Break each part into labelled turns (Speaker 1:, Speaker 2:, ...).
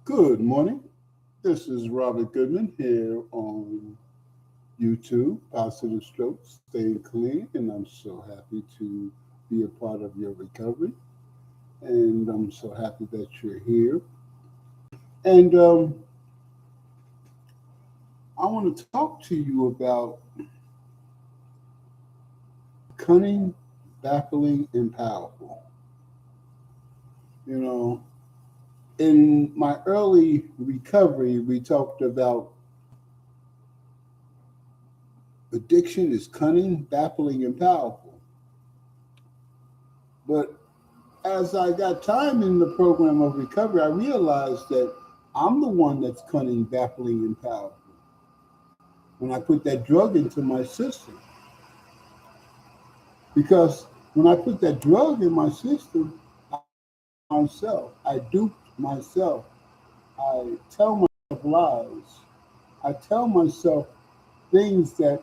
Speaker 1: Good morning. This is Robert Goodman here on YouTube, Positive Strokes, Staying Clean, and I'm so happy to be a part of your recovery. And I'm so happy that you're here. And I want to talk to you about cunning, baffling, and powerful. You know, in my early recovery, we talked about addiction is cunning, baffling, and powerful. But as I got time in the program of recovery, I realized that I'm the one that's cunning, baffling, and powerful. When I put that drug into my system, because when I put that drug in my system, I fooled myself. I duped myself. I tell myself lies. I tell myself things that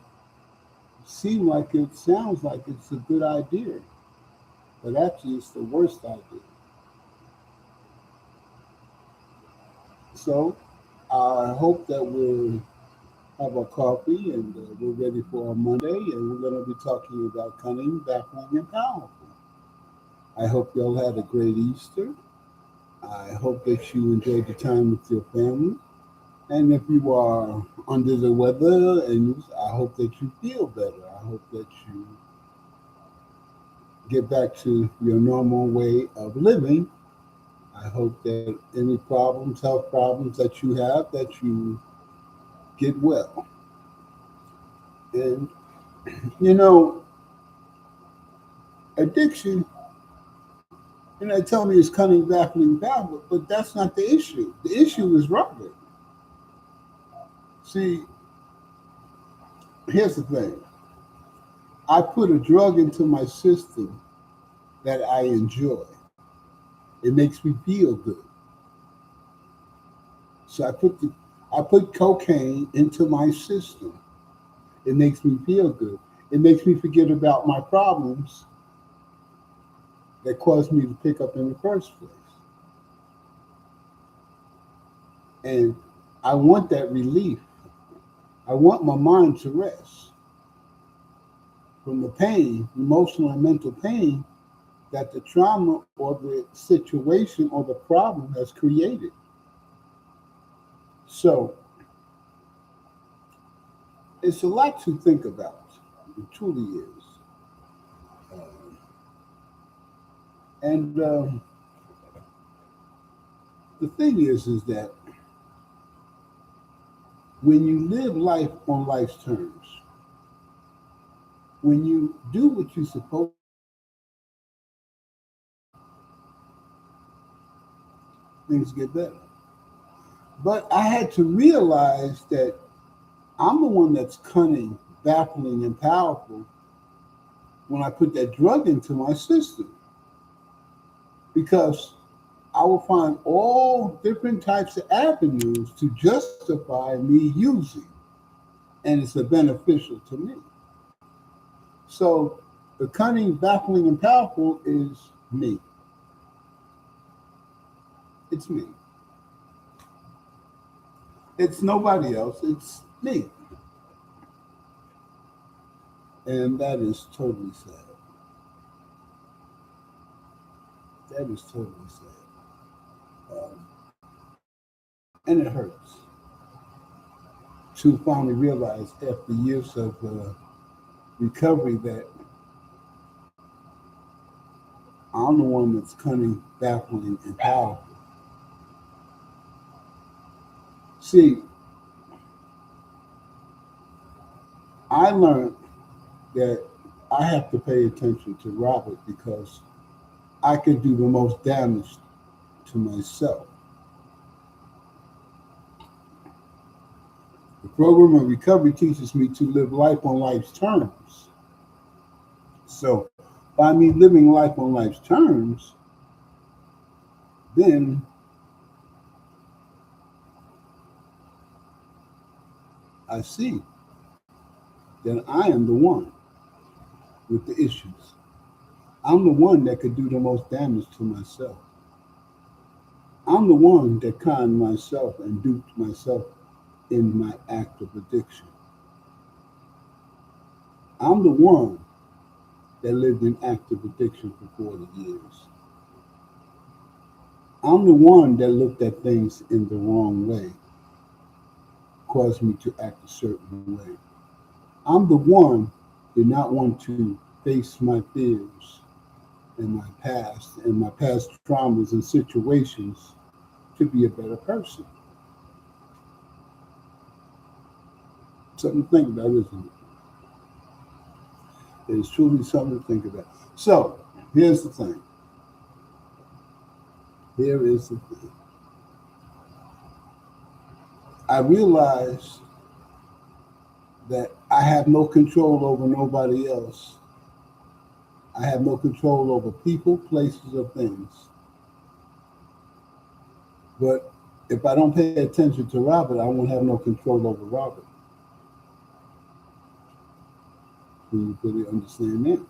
Speaker 1: seem like it sounds like it's a good idea, but actually it's the worst idea. So I hope that we'll have our coffee and we're ready for our Monday, and we're going to be talking about cunning, baffling, and powerful. I hope you all had a great Easter. I hope that you enjoyed the time with your family. And if you are under the weather, I hope that you feel better. I hope that you get back to your normal way of living. I hope that any problems, health problems that you have, that you get well. And you know, addiction, they tell me it's cunning, baffling, powerful, but that's not the issue. The issue is Robert. See, here's the thing. I put a drug into my system that I enjoy. It makes me feel good. So I put cocaine into my system. It makes me feel good. It makes me forget about my problems that caused me to pick up in the first place. And I want that relief. I want my mind to rest from the pain, emotional and mental pain that the trauma or the situation or the problem has created. So it's a lot to think about. It truly is. Um, and the thing is that when you live life on life's terms, when you do what you're supposed to do, things get better. But I had to realize that I'm the one that's cunning, baffling, and powerful when I put that drug into my system because I will find all different types of avenues to justify me using, and it's a beneficial to me. So the cunning, baffling, and powerful is me. It's me. It's nobody else. It's me. And that is totally sad. That is totally sad. Um, and it hurts to finally realize after years of recovery that I'm the one that's cunning, baffling, and powerful. See, I learned that I have to pay attention to Robert because I can do the most damage to myself. The program of recovery teaches me to live life on life's terms. So, by me living life on life's terms, then I see that I am the one with the issues. I'm the one that could do the most damage to myself. I'm the one that conned myself and duped myself in my act of addiction. I'm the one that lived in active addiction for 40 years. I'm the one that looked at things in the wrong way, caused me to act a certain way. I'm the one did not want to face my fears and my past traumas and situations to be a better person. Something to think about, isn't it? It is truly something to think about. So, here's the thing. Here is the thing. I realized that I have no control over nobody else. I have no control over people, places, or things. But if I don't pay attention to Robert, I won't have no control over Robert. Do you really understand that?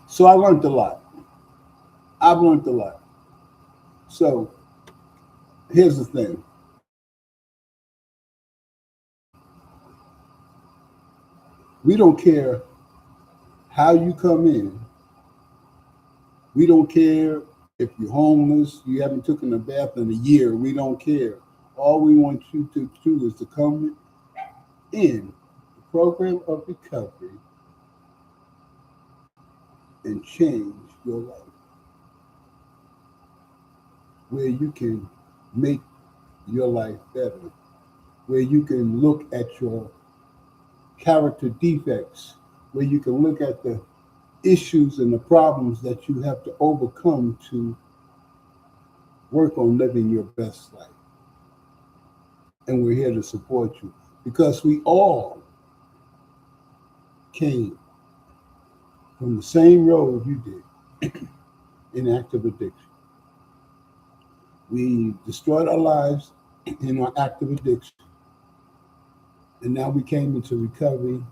Speaker 1: So I learned a lot. I've learned a lot. So here's the thing. We don't care how you come in. We don't care if you're homeless, you haven't taken a bath in a year. We don't care. All we want you to do is to come in the program of recovery and change your life, where you can make your life better, where you can look at your character defects, where you can look at the issues and the problems that you have to overcome to work on living your best life. And we're here to support you because we all came from the same road you did in active addiction. We destroyed our lives in our active addiction. And now we came into recovery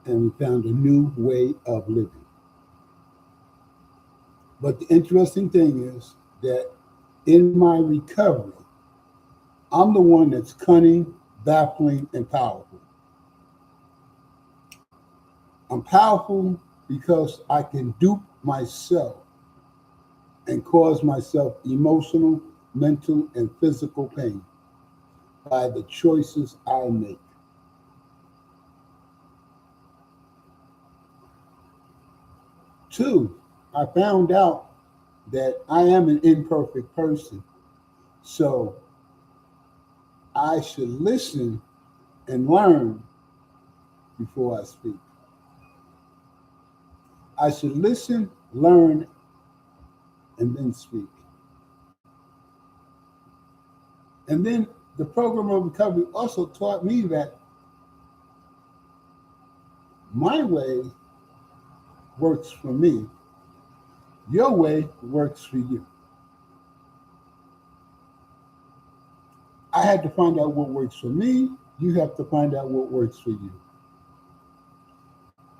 Speaker 1: and we found a new way of living. But the interesting thing is that in my recovery, I'm the one that's cunning, baffling, and powerful. I'm powerful because I can dupe myself and cause myself emotional, mental, and physical pain by the choices I make. Two, I found out that I am an imperfect person. So I should listen and learn before I speak. I should listen, learn, and then speak. And then the program of recovery also taught me that my way works for me, your way works for you. I had to find out what works for me, you have to find out what works for you.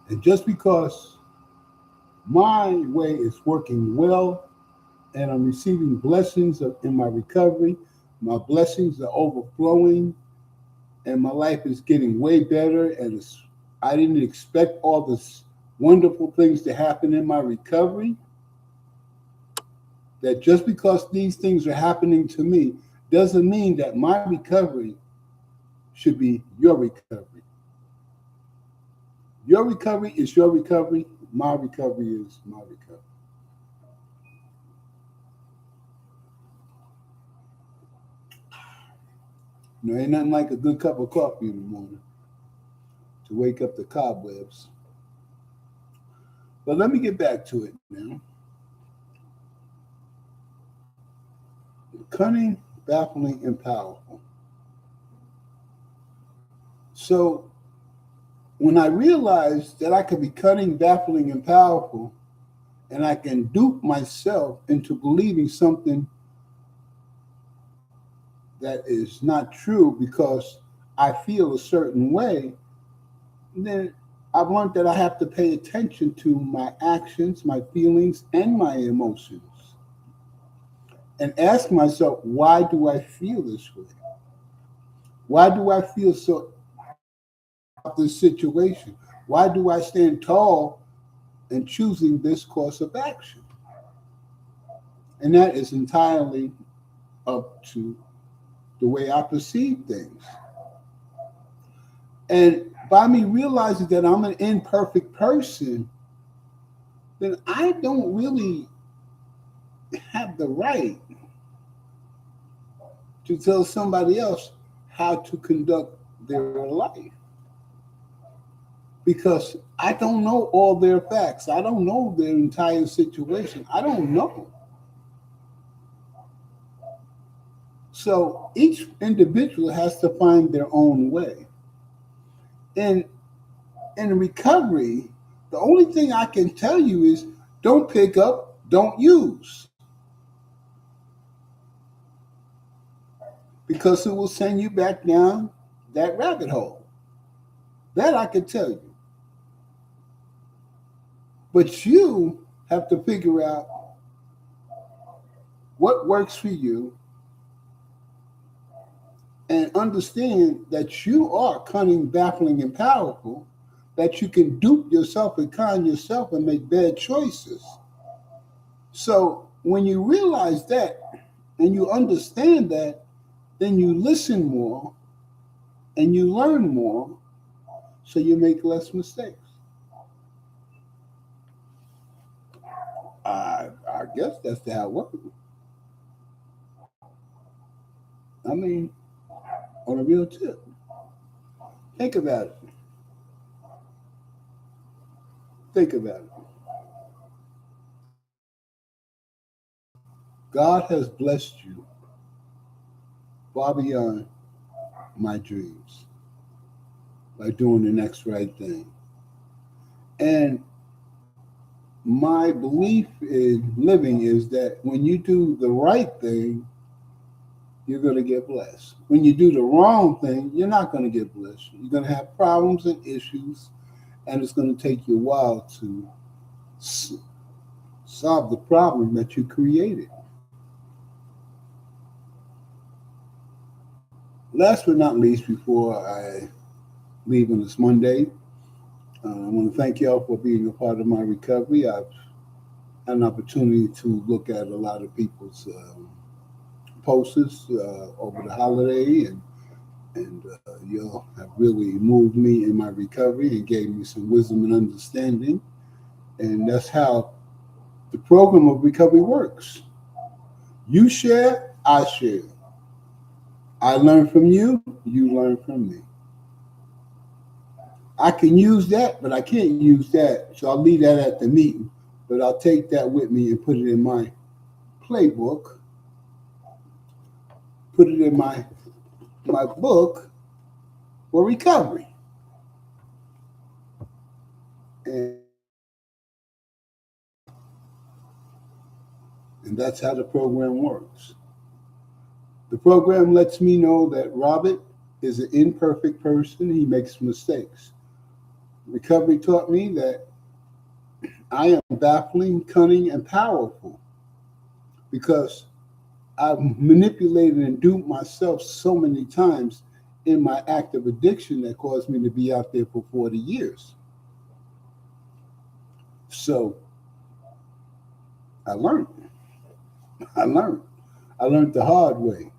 Speaker 1: And just because my way is working well and I'm receiving blessings in my recovery, my blessings are overflowing, and my life is getting way better. And I didn't expect all this wonderful things to happen in my recovery. That just because these things are happening to me doesn't mean that my recovery should be your recovery. Your recovery is your recovery. My recovery is my recovery. You know, ain't nothing like a good cup of coffee in the morning to wake up the cobwebs. But let me get back to it now. Cunning, baffling, and powerful. So when I realized that I could be cunning, baffling, and powerful, and I can dupe myself into believing something that is not true because I feel a certain way, then I've learned that I have to pay attention to my actions, my feelings, and my emotions. and ask myself, why do I feel this way? Why do I feel so about this situation? Why do I stand tall in choosing this course of action? And that is entirely up to the way I perceive things. And by me realizing that I'm an imperfect person, then I don't really have the right to tell somebody else how to conduct their life. Because I don't know all their facts. I don't know their entire situation. I don't know. So each individual has to find their own way. And in recovery, the only thing I can tell you is don't pick up, don't use, because it will send you back down that rabbit hole. That I can tell you. But you have to figure out what works for you and understand that you are cunning, baffling, and powerful, that you can dupe yourself and con yourself and make bad choices. So when you realize that and you understand that, then you listen more and you learn more so you make less mistakes. I guess that's how it works. I mean, on a real tip, think about it. Think about it. God has blessed you far beyond my dreams by doing the next right thing. And my belief in living is that when you do the right thing, you're going to get blessed. When you do the wrong thing, you're not going to get blessed. You're going to have problems and issues, and it's going to take you a while to solve the problem that you created. Last but not least, before I leave on this Monday, I want to thank y'all for being a part of my recovery. I've had an opportunity to look at a lot of people's posts over the holiday, and y'all have really moved me in my recovery and gave me some wisdom and understanding. And that's how the program of recovery works. You share, I share. I learn from you, you learn from me. I can use that, but I can't use that. So I'll leave that at the meeting. But I'll take that with me and put it in my playbook, put it in my book for recovery. And that's how the program works. The program lets me know that Robert is an imperfect person. He makes mistakes. Recovery taught me that I am baffling, cunning, and powerful because I've manipulated and duped myself so many times in my active addiction that caused me to be out there for 40 years. So I learned. I learned the hard way.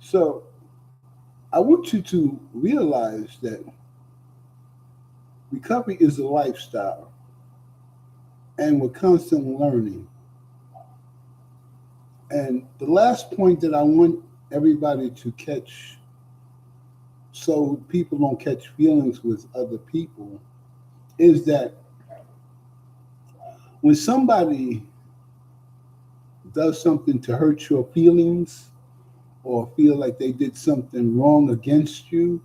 Speaker 1: So I want you to realize that recovery is a lifestyle, and we're constantly learning. And the last point that I want everybody to catch, so people don't catch feelings with other people, is that when somebody does something to hurt your feelings or feel like they did something wrong against you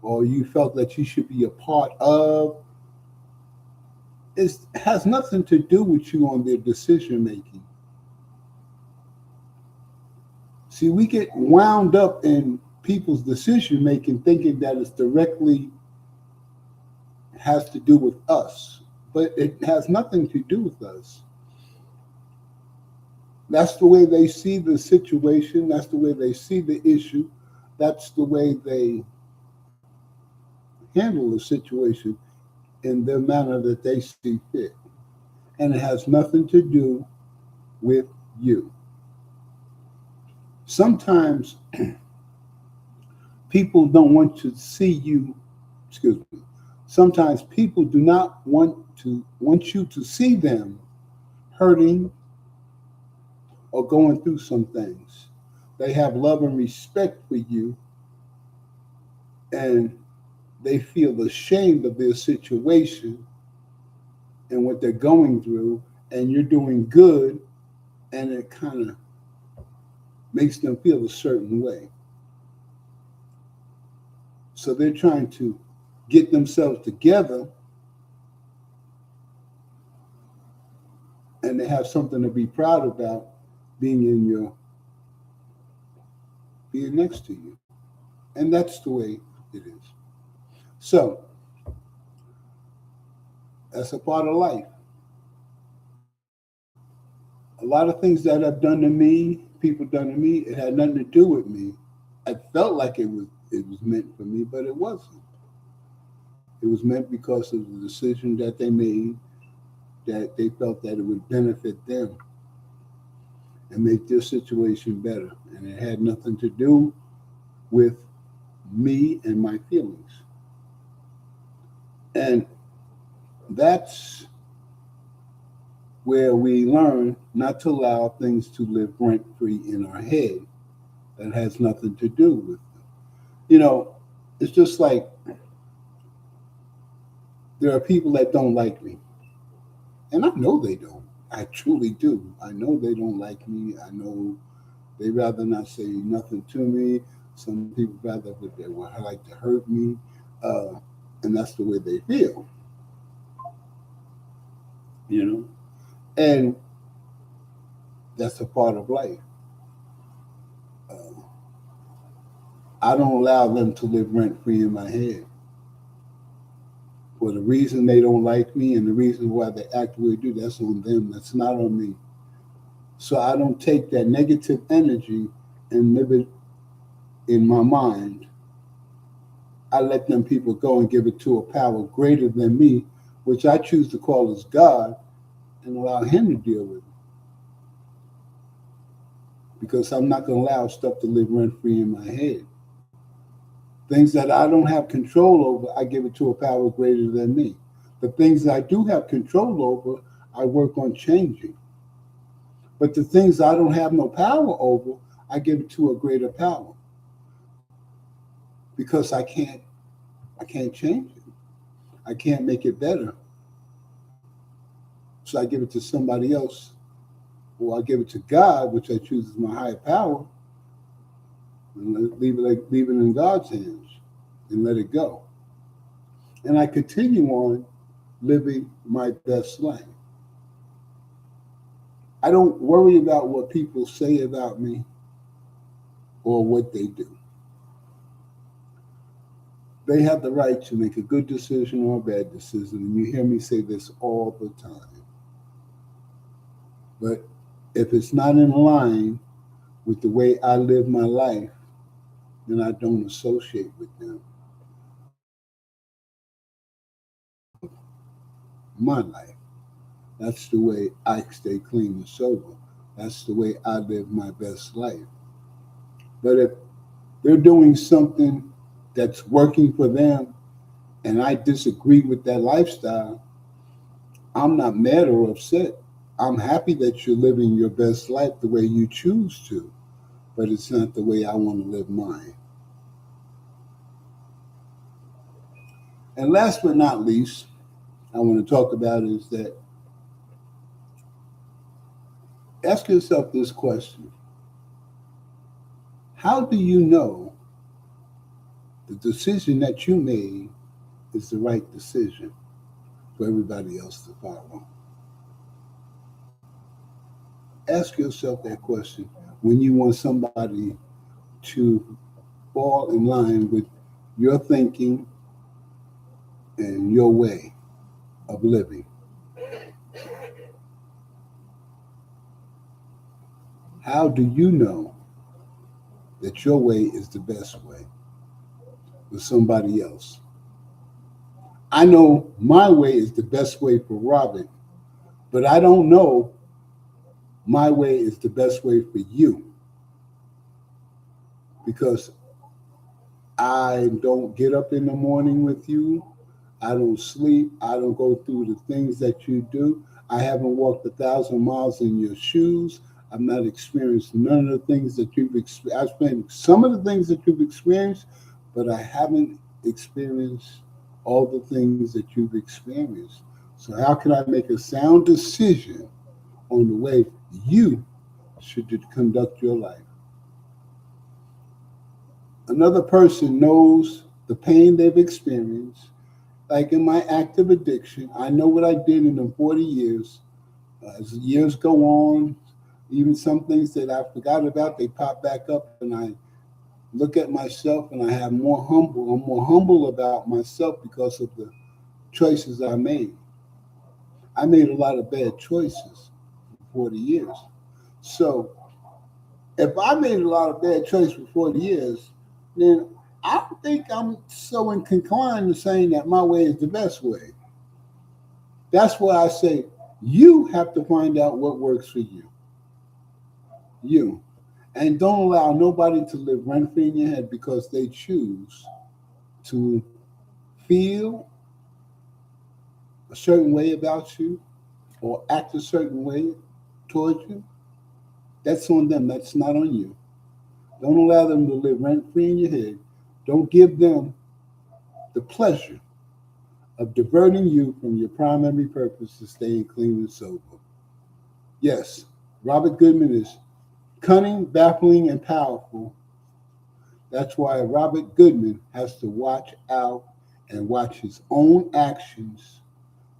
Speaker 1: or you felt that you should be a part of, it has nothing to do with you on their decision making. See, we get wound up in people's decision making thinking that it's directly has to do with us, but it has nothing to do with us. That's the way they see the situation. That's the way they see the issue. That's the way they handle the situation in the manner that they see fit. And it has nothing to do with you. Sometimes people don't want to see you, excuse me. Sometimes people do not want you to see them hurting or going through some things. They have love and respect for you, and they feel ashamed of their situation and what they're going through, and you're doing good, and it kind of makes them feel a certain way. So they're trying to get themselves together, and they have something to be proud about being next to you. And that's the way it is. So that's a part of life. A lot of things that have done to me, people done to me, it had nothing to do with me. I felt like it was meant for me, but it wasn't. It was meant because of the decision that they made, that they felt that it would benefit them and make their situation better. And it had nothing to do with me and my feelings. And that's where we learn not to allow things to live rent-free in our head that has nothing to do with them. You know, it's just like there are people that don't like me. And I know they don't. I truly do. I know they don't like me. I know they rather not say nothing to me. Some people rather that they would like to hurt me. And that's the way they feel. You know? And that's a part of life. I don't allow them to live rent free in my head. For the reason they don't like me and the reason why they act the way they do, that's on them. That's not on me. So I don't take that negative energy and live it in my mind. I let them people go and give it to a power greater than me, which I choose to call as God, and allow him to deal with it. Because I'm not going to allow stuff to live rent free in my head. Things that I don't have control over, I give it to a power greater than me. The things I do have control over, I work on changing. But the things I don't have no power over, I give it to a greater power. Because I can't change it. I can't make it better. So I give it to somebody else, or I give it to God, which I choose as my higher power, and leave it in God's hands and let it go. And I continue on living my best life. I don't worry about what people say about me or what they do. They have the right to make a good decision or a bad decision, and you hear me say this all the time. But if it's not in line with the way I live my life, then I don't associate with them. My life. That's the way I stay clean and sober. That's the way I live my best life. But if they're doing something that's working for them and I disagree with that lifestyle, I'm not mad or upset. I'm happy that you're living your best life the way you choose to, but it's not the way I want to live mine. And last but not least, I want to talk about is that ask yourself this question. How do you know the decision that you made is the right decision for everybody else to follow? Ask yourself that question when you want somebody to fall in line with your thinking and your way of living. How do you know that your way is the best way with somebody else? I know my way is the best way for Robert, but I don't know my way is the best way for you because I don't get up in the morning with you. I don't sleep. I don't go through the things that you do. I haven't walked 1,000 miles in your shoes. I've not experienced none of the things that you've experienced. I've experienced some of the things that you've experienced, but I haven't experienced all the things that you've experienced. So how can I make a sound decision on the way you should conduct your life? Another person knows the pain they've experienced. Like in my active addiction, I know what I did in the 40 years. As the years go on, even some things that I forgot about, they pop back up, and I look at myself and I have more humble. I'm more humble about myself because of the choices I made. I made a lot of bad choices for 40 years. So if I made a lot of bad choices for 40 years, then I don't think I'm so inclined to saying that my way is the best way. That's why I say you have to find out what works for you. You. And don't allow nobody to live rent free in your head because they choose to feel a certain way about you or act a certain way towards you. That's on them. That's not on you. Don't allow them to live rent free in your head. Don't give them the pleasure of diverting you from your primary purpose to staying clean and sober. Yes, Robert Goodman is cunning, baffling, and powerful. That's why Robert Goodman has to watch out and watch his own actions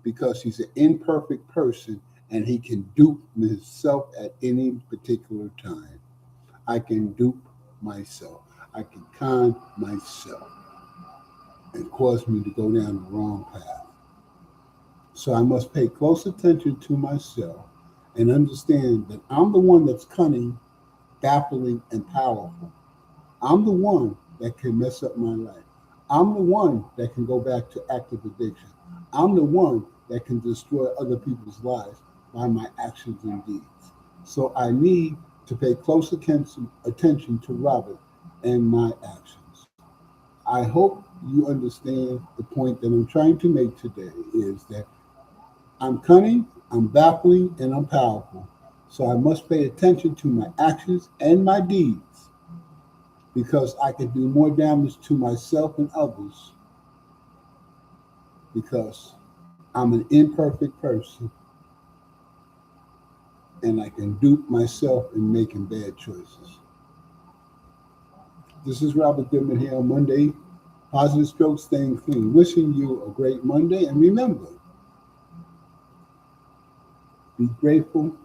Speaker 1: because he's an imperfect person and he can dupe himself at any particular time. I can dupe myself. I can con myself and cause me to go down the wrong path. So I must pay close attention to myself and understand that I'm the one that's cunning, baffling, and powerful. I'm the one that can mess up my life. I'm the one that can go back to active addiction. I'm the one that can destroy other people's lives by my actions and deeds. So I need to pay close attention to Robert and my actions. I hope you understand the point that I'm trying to make today is that I'm cunning, I'm baffling, and I'm powerful. So I must pay attention to my actions and my deeds because I can do more damage to myself and others because I'm an imperfect person and I can dupe myself in making bad choices. This is Robert Goodman here on Monday, Positive Strokes Staying Clean. Wishing you a great Monday, and remember, be grateful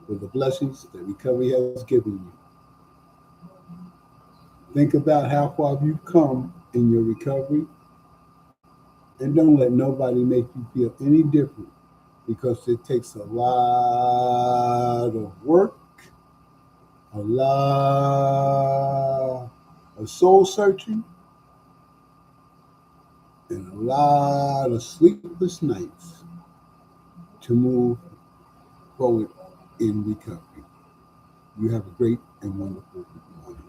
Speaker 1: for the blessings that recovery has given you. Think about how far you've come in your recovery, and don't let nobody make you feel any different because it takes a lot of work, a lot of soul searching, and a lot of sleepless nights to move forward in recovery. You have a great and wonderful morning.